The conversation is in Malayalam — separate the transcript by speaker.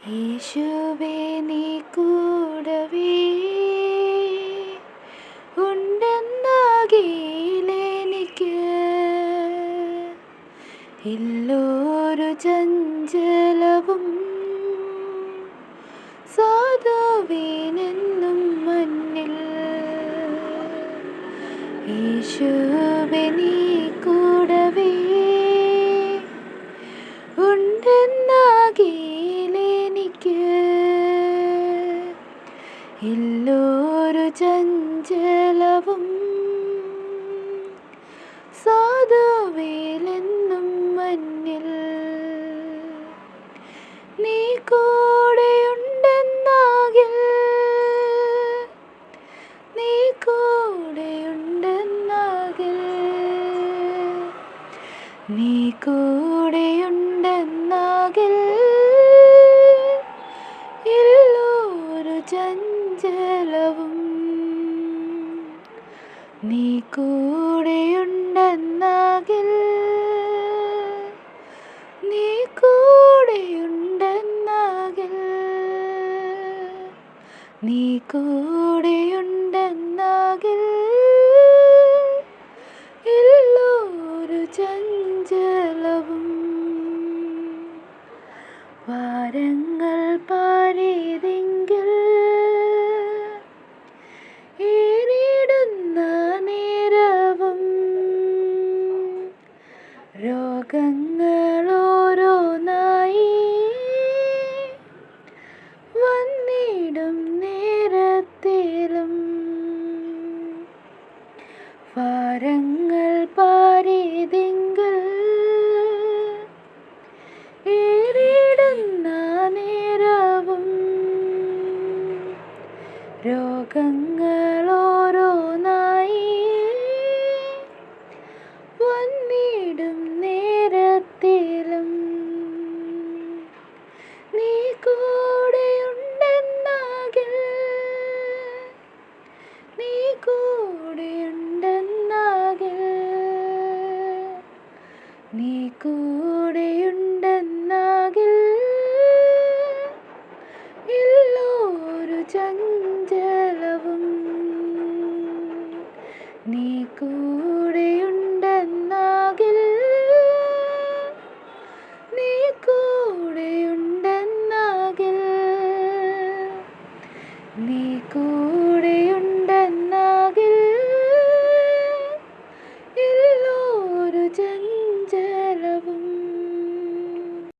Speaker 1: യേശുവേ നീ കൂടവേ ഉണ്ടെന്നാകിലെനിക്ക് ഇല്ലൊരു ചഞ്ചലവും സാധുവിനെന്നും മന്നിൽ. യേശുവേ നീ കൂടവേ ഉണ്ടെന്നാകിലെനിക്ക് ഇല്ലൊരു ചഞ്ചലവും സാധുവിലെന്നും മന്നിൽ. നീ കൂടെയുണ്ടെന്നാകിൽ നീ കൂടെയുണ്ടെന്നാകിൽ നീ കൂടെയുണ്ടെന്നാകിൽ ഇല്ലൊരു ചഞ്ചലവും. നീ കൂടെയുണ്ടെന്നാകിൽ നീ കൂടെയുണ്ടെന്നാകിൽ നീ കൂടെയുണ്ടെന്നാകിൽ ഇല്ലൊരു ചഞ്ചലവും. വാരങ്ങൾ പാരിതെങ്കിൽ ഏറിടുന്ന നേരവും രോഗങ്ങളോരോന്നായി വന്നിടും നേരത്തിലും. വാരങ്ങൾ പാരിതെങ്കിൽ ഏറിടുന്ന നേരവും രോഗങ്ങൾ